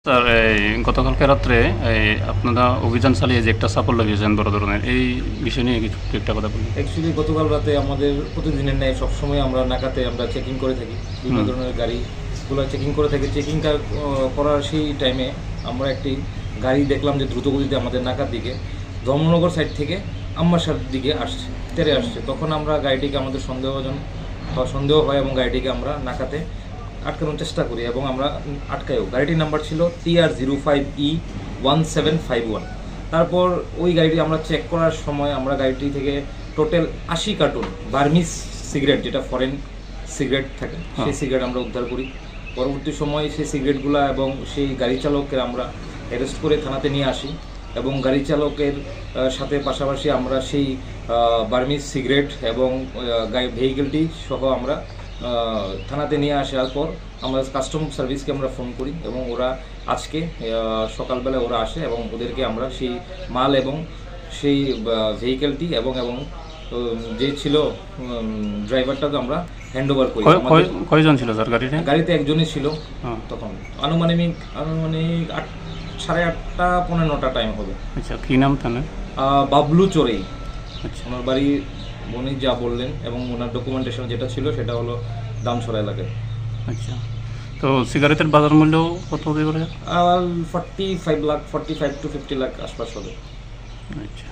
Sir গতকালকে রাত্রে আপনারা অভিযান চালিয়ে যে একটা সাফল্য পেয়েছেন বড় ধরনের, এই বিষয় নিয়ে কিছু একটা কথা বলুন। অ্যাকচুয়ালি গতকাল রাতে আমাদের প্রতিদিনের ন্যায় সবসময় আমরা নাকাতে আমরা চেকিং করে থাকি, বিভিন্ন ধরনের গাড়িগুলো চেকিং করে থাকি। চেকিংটা করার সেই টাইমে আমরা একটি গাড়ি দেখলাম যে দ্রুতগতিতে আমাদের নাকার দিকে ধর্মনগর সাইড থেকে আম্বাসার দিকে তেরে আসছে। তখন আমরা গাড়িটিকে আমাদের সন্দেহ হয় এবং গাড়িটিকে আমরা নাকাতে আটকানোর চেষ্টা করি এবং আমরা আটকাইও। গাড়িটির নাম্বার ছিল TR05E1751। তারপর ওই গাড়িটি আমরা চেক করার সময় আমরা গাড়িটি থেকে টোটাল 80 কার্টুন বার্মিস সিগারেট, যেটা ফরেন সিগারেট থাকে, সেই সিগারেট আমরা উদ্ধার করি। পরবর্তী সময় সেই সিগারেটগুলো এবং সেই গাড়ি চালককে আমরা অ্যারেস্ট করে থানাতে নিয়ে আসি এবং গাড়ি চালকের সাথে পাশাপাশি আমরা সেই বার্মিস সিগারেট এবং ভেহিকেলটি সহ আমরা থানাতে নিয়ে আসার পর আমরা কাস্টম সার্ভিসকে আমরা ফোন করি এবং ওরা আজকে সকালবেলা ওরা আসে এবং ওদেরকে আমরা সেই মাল এবং সেই ভেহিকেলটি এবং যে ছিল ড্রাইভারটাকে আমরা হ্যান্ড ওভার করি। কয়জন ছিল স্যার গাড়িতে? গাড়িতে একজনই ছিল। তখন আনুমানিক 8:30 পৌনে 9টা টাইম হবে। আচ্ছা, কী নাম তাহলে? বাবলু চোরেই। আচ্ছা, ওনার বাড়ি উনি যা বললেন এবং ওনার ডকুমেন্টেশন যেটা ছিল সেটা হলো দামছড়া এলাকায়। আচ্ছা, তো সিগারেটের বাজার মূল্য কত হতে পারে? 45 লাখ 45 to 50 লাখ আশপাশ হবে। আচ্ছা।